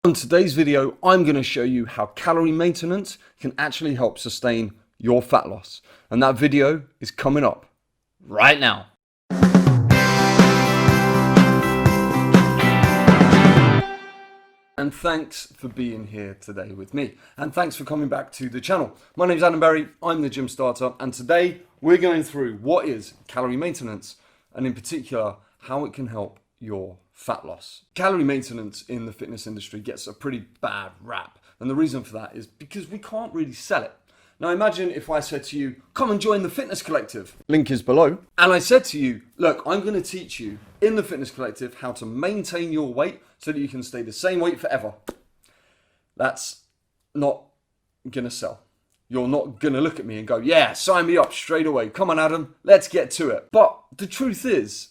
In today's video, I'm going to show you how calorie maintenance can actually help sustain your fat loss. And that video is coming up right now. And thanks for being here today with me. And thanks for coming back to the channel. My name is Adam Berry, I'm the Gym Starter, and today we're going through what is calorie maintenance, and in particular, how it can help your fat loss. Calorie maintenance in the fitness industry gets a pretty bad rap, and the reason for that is because we can't really sell it. Now imagine if I said to you, come and join the Fitness Collective, link is below, and I said to you, look, I'm going to teach you in the Fitness Collective how to maintain your weight so that you can stay the same weight forever. That's not going to sell. You're not going to look at me and go, yeah, sign me up straight away. Come on, Adam, let's get to it. But the truth is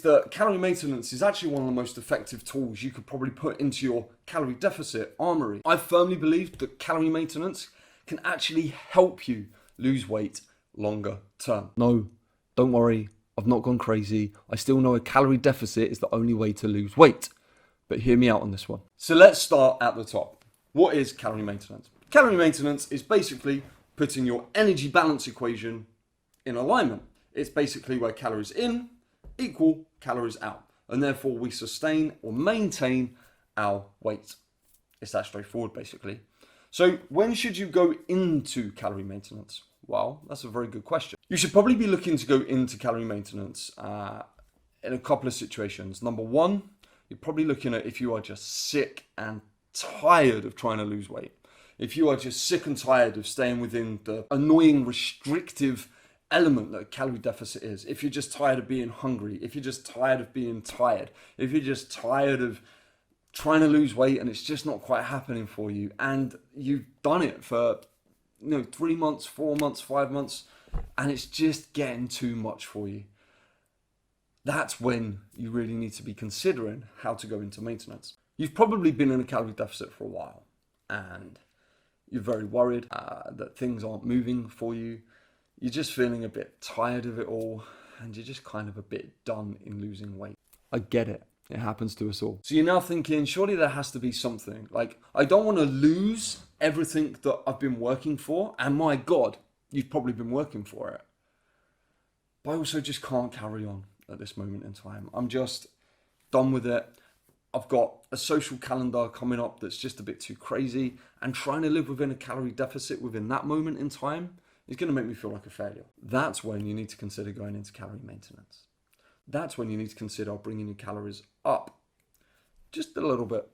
that calorie maintenance is actually one of the most effective tools you could probably put into your calorie deficit armory. I firmly believe that calorie maintenance can actually help you lose weight longer term. No, don't worry, I've not gone crazy. I still know a calorie deficit is the only way to lose weight. But hear me out on this one. So let's start at the top. What is calorie maintenance? Calorie maintenance is basically putting your energy balance equation in alignment. It's basically where calories in equal calories out, and therefore we sustain or maintain our weight. It's that straightforward, basically. So when should you go into calorie maintenance? Well, that's a very good question. You should probably be looking to go into calorie maintenance in a couple of situations. Number one, you're probably looking at if you are just sick and tired of trying to lose weight. If you are just sick and tired of staying within the annoying restrictive element that a calorie deficit is, if you're just tired of being hungry, if you're just tired of being tired, if you're just tired of trying to lose weight and it's just not quite happening for you, and you've done it for 3 months, 4 months, 5 months, and it's just getting too much for you, that's when you really need to be considering how to go into maintenance. You've probably been in a calorie deficit for a while and you're very worried that things aren't moving for you. You're just feeling a bit tired of it all, and you're just kind of a bit done in losing weight. I get it. It happens to us all. So you're now thinking, surely there has to be something. Like, I don't want to lose everything that I've been working for, and my God, you've probably been working for it. But I also just can't carry on at this moment in time. I'm just done with it. I've got a social calendar coming up that's just a bit too crazy, and trying to live within a calorie deficit within that moment in time is going to make me feel like a failure. That's when you need to consider going into calorie maintenance. That's when you need to consider bringing your calories up just a little bit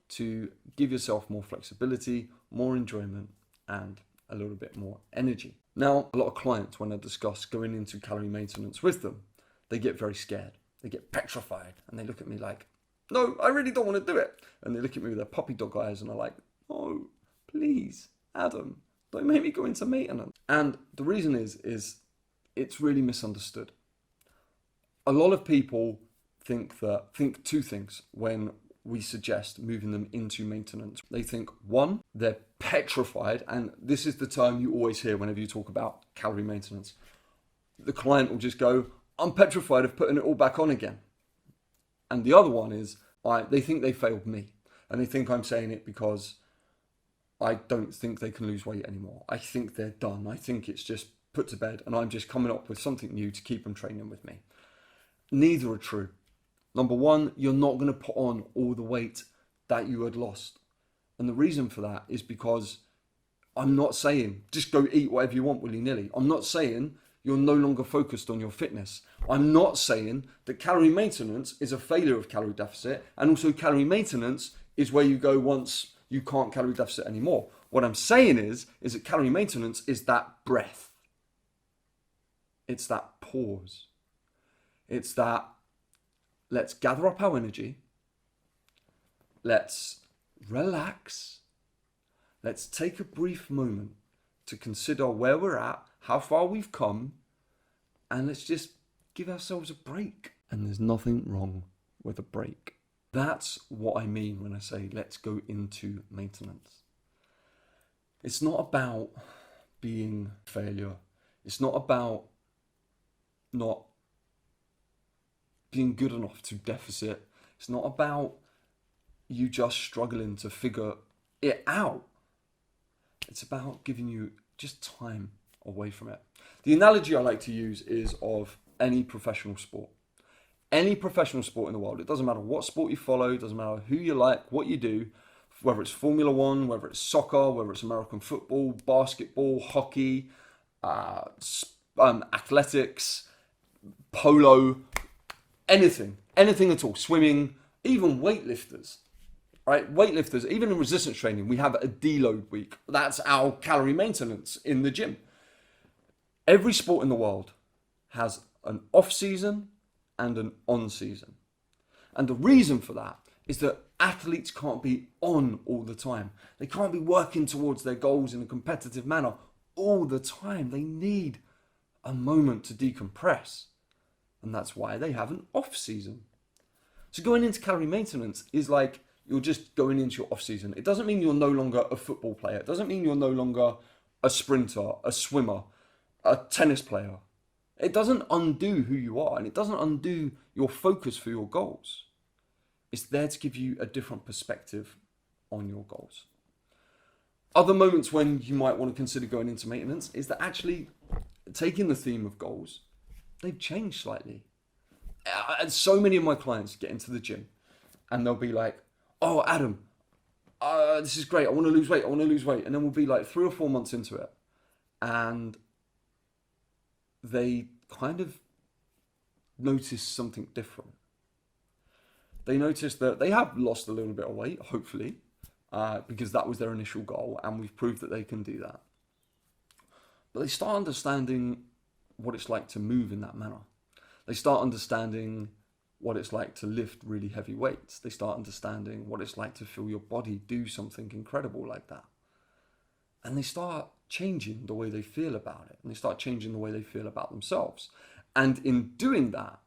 to give yourself more flexibility, more enjoyment, and a little bit more energy. Now, a lot of clients, when I discuss going into calorie maintenance with them, they get very scared. They get petrified, and they look at me like, no, I really don't want to do it. And they look at me with their puppy dog eyes and are like, oh, please, Adam, don't make me go into maintenance. And the reason is it's really misunderstood. A lot of people think two things when we suggest moving them into maintenance. They think, one, they're petrified, and this is the term you always hear whenever you talk about calorie maintenance. The client will just go, I'm petrified of putting it all back on again. And the other one is, they think they failed me, and they think I'm saying it because I don't think they can lose weight anymore. I think they're done. I think it's just put to bed, and I'm just coming up with something new to keep them training with me. Neither are true. Number one, you're not going to put on all the weight that you had lost. And the reason for that is because I'm not saying just go eat whatever you want willy-nilly. I'm not saying you're no longer focused on your fitness. I'm not saying that calorie maintenance is a failure of calorie deficit, and also calorie maintenance is where you go once you can't calorie deficit anymore. What I'm saying is that calorie maintenance is that breath. It's that pause. It's that let's gather up our energy. Let's relax. Let's take a brief moment to consider where we're at, how far we've come, and let's just give ourselves a break. And there's nothing wrong with a break. That's what I mean when I say let's go into maintenance. It's not about being a failure. It's not about not being good enough to deficit. It's not about you just struggling to figure it out. It's about giving you just time away from it. The analogy I like to use is of any professional sport. Any professional sport in the world. It doesn't matter what sport you follow, it doesn't matter who you like, what you do, whether it's Formula One, whether it's soccer, whether it's American football, basketball, hockey, athletics, polo, anything at all, swimming, even weightlifters, right? Weightlifters, even in resistance training, we have a deload week. That's our calorie maintenance in the gym. Every sport in the world has an off season and an on season. And the reason for that is that athletes can't be on all the time. They can't be working towards their goals in a competitive manner all the time. They need a moment to decompress. And that's why they have an off season. So going into calorie maintenance is like you're just going into your off season. It doesn't mean you're no longer a football player. It doesn't mean you're no longer a sprinter, a swimmer, a tennis player. It doesn't undo who you are, and it doesn't undo your focus for your goals. It's there to give you a different perspective on your goals. Other moments when you might want to consider going into maintenance is that actually taking the theme of goals, they've changed slightly. And so many of my clients get into the gym and they'll be like, oh, Adam, this is great. I want to lose weight. And then we'll be like 3 or 4 months into it. And they kind of notice something different. They notice that they have lost a little bit of weight, hopefully, because that was their initial goal, and we've proved that they can do that. But they start understanding what it's like to move in that manner. They start understanding what it's like to lift really heavy weights. They start understanding what it's like to feel your body do something incredible like that. And they start changing the way they feel about it. And they start changing the way they feel about themselves. And in doing that,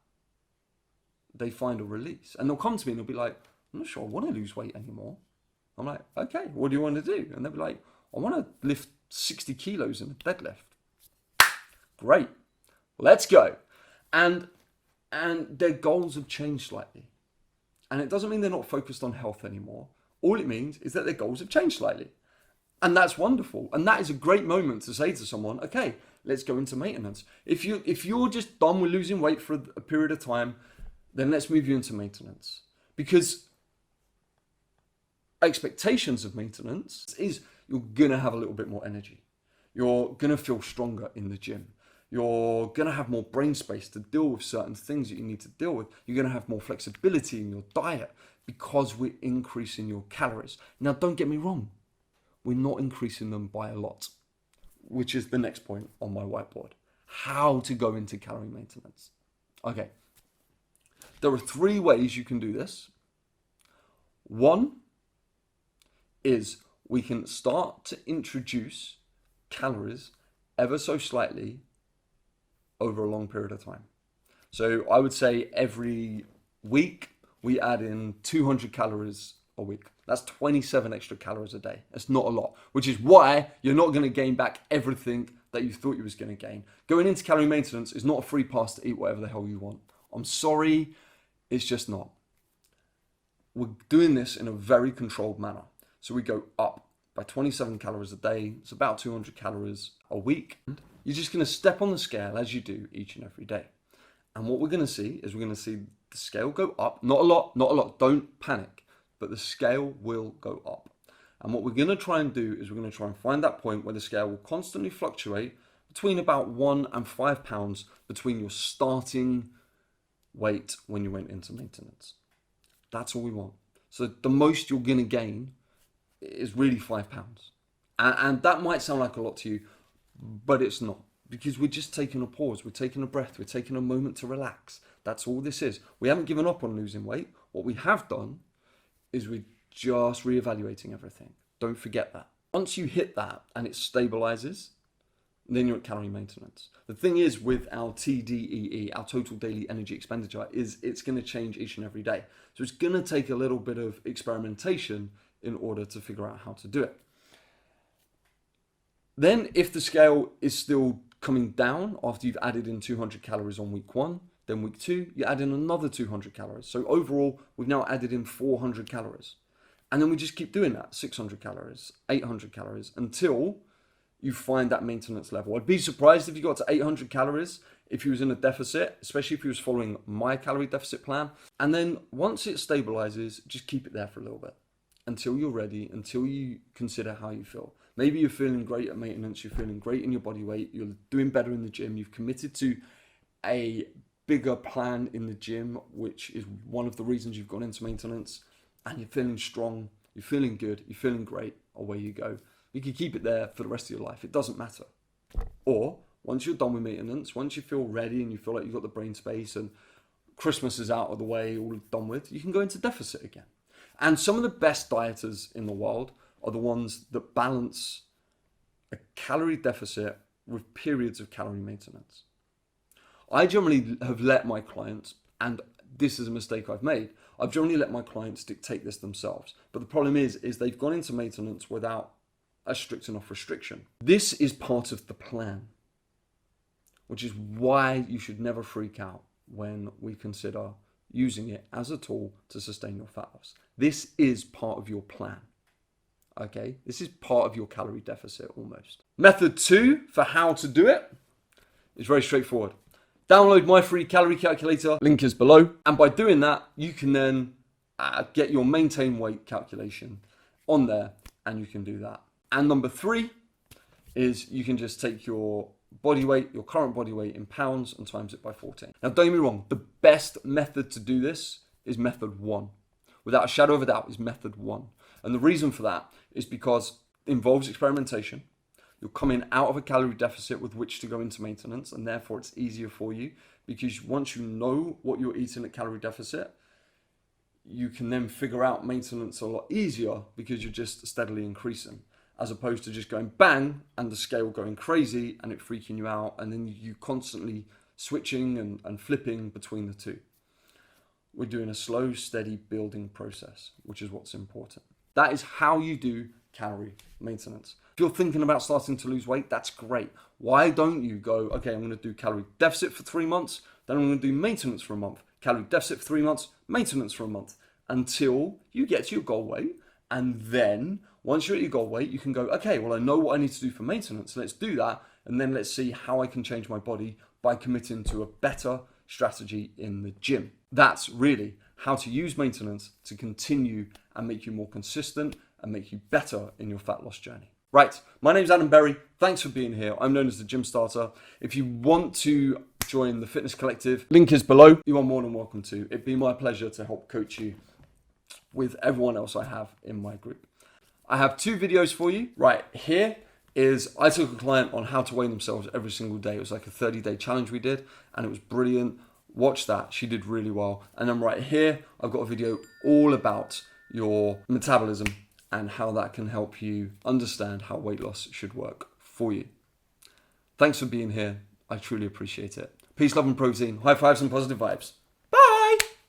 they find a release. And they'll come to me and they'll be like, I'm not sure I want to lose weight anymore. I'm like, okay, what do you want to do? And they'll be like, I want to lift 60 kilos in a deadlift. Great, let's go. And their goals have changed slightly. And it doesn't mean they're not focused on health anymore. All it means is that their goals have changed slightly. And that's wonderful. And that is a great moment to say to someone, okay, let's go into maintenance. If you're just done with losing weight for a period of time, then let's move you into maintenance. Because expectations of maintenance is you're going to have a little bit more energy. You're going to feel stronger in the gym. You're going to have more brain space to deal with certain things that you need to deal with. You're going to have more flexibility in your diet because we're increasing your calories. Now, don't get me wrong. We're not increasing them by a lot, which is the next point on my whiteboard. How to go into calorie maintenance. Okay. There are 3 ways you can do this. One is we can start to introduce calories ever so slightly over a long period of time. So I would say every week we add in 200 calories a week. That's 27 extra calories a day. That's not a lot, which is why you're not going to gain back everything that you thought you was going to gain. Going into calorie maintenance is not a free pass to eat whatever the hell you want. I'm sorry, it's just not. We're doing this in a very controlled manner. So we go up by 27 calories a day. It's about 200 calories a week. You're just going to step on the scale as you do each and every day. And what we're going to see is we're going to see the scale go up. Not a lot. Don't panic. But the scale will go up. And what we're going to try and do is we're going to try and find that point where the scale will constantly fluctuate between about 1 and 5 pounds between your starting weight when you went into maintenance. That's all we want. So the most you're going to gain is really 5 pounds. And that might sound like a lot to you, but it's not. Because we're just taking a pause, we're taking a breath, we're taking a moment to relax. That's all this is. We haven't given up on losing weight. What we have done is we're just reevaluating everything. Don't forget that. Once you hit that and it stabilizes, then you're at calorie maintenance. The thing is with our TDEE, our total daily energy expenditure, is it's going to change each and every day. So it's going to take a little bit of experimentation in order to figure out how to do it. Then if the scale is still coming down after you've added in 200 calories on week 1, then week 2, you add in another 200 calories. So overall, we've now added in 400 calories. And then we just keep doing that, 600 calories, 800 calories, until you find that maintenance level. I'd be surprised if you got to 800 calories if you was in a deficit, especially if you was following my calorie deficit plan. And then once it stabilizes, just keep it there for a little bit until you're ready, until you consider how you feel. Maybe you're feeling great at maintenance, you're feeling great in your body weight, you're doing better in the gym, you've committed to a bigger plan in the gym, which is one of the reasons you've gone into maintenance, and you're feeling strong, you're feeling good, you're feeling great, away you go. You can keep it there for the rest of your life. It doesn't matter. Or once you're done with maintenance, once you feel ready and you feel like you've got the brain space and Christmas is out of the way, all done with, you can go into deficit again. And some of the best dieters in the world are the ones that balance a calorie deficit with periods of calorie maintenance. I generally have let my clients, and this is a mistake I've made, I've generally let my clients dictate this themselves. But the problem is they've gone into maintenance without a strict enough restriction. This is part of the plan, which is why you should never freak out when we consider using it as a tool to sustain your fat loss. This is part of your plan. Okay, this is part of your calorie deficit almost. Method 2 for how to do it is very straightforward. Download my free calorie calculator, link is below. And by doing that, you can then get your maintain weight calculation on there, and you can do that. And number 3 is you can just take your body weight, your current body weight in pounds, and times it by 14. Now, don't get me wrong, the best method to do this is method 1. Without a shadow of a doubt, is method 1. And the reason for that is because it involves experimentation. You're coming out of a calorie deficit with which to go into maintenance, and therefore it's easier for you because once you know what you're eating at calorie deficit, you can then figure out maintenance a lot easier because you're just steadily increasing, as opposed to just going bang and the scale going crazy and it freaking you out, and then you constantly switching and flipping between the two. We're doing a slow, steady building process, which is what's important. That is how you do calorie maintenance. If you're thinking about starting to lose weight, that's great. Why don't you go, okay, I'm going to do calorie deficit for 3 months, then I'm going to do maintenance for a month, calorie deficit for 3 months, maintenance for a month, until you get to your goal weight. And then once you're at your goal weight, you can go, okay, well, I know what I need to do for maintenance. Let's do that. And then let's see how I can change my body by committing to a better strategy in the gym. That's really how to use maintenance to continue and make you more consistent and make you better in your fat loss journey. Right, my name's Adam Berry. Thanks for being here. I'm known as the Gym Starter. If you want to join the Fitness Collective, link is below. You are more than welcome to. It'd be my pleasure to help coach you with everyone else I have in my group. I have 2 videos for you. Right, here is I took a client on how to weigh themselves every single day. It was like a 30-day challenge we did, and it was brilliant. Watch that, she did really well. And then right here, I've got a video all about your metabolism and how that can help you understand how weight loss should work for you. Thanks for being here. I truly appreciate it. Peace, love, and protein. High fives and positive vibes.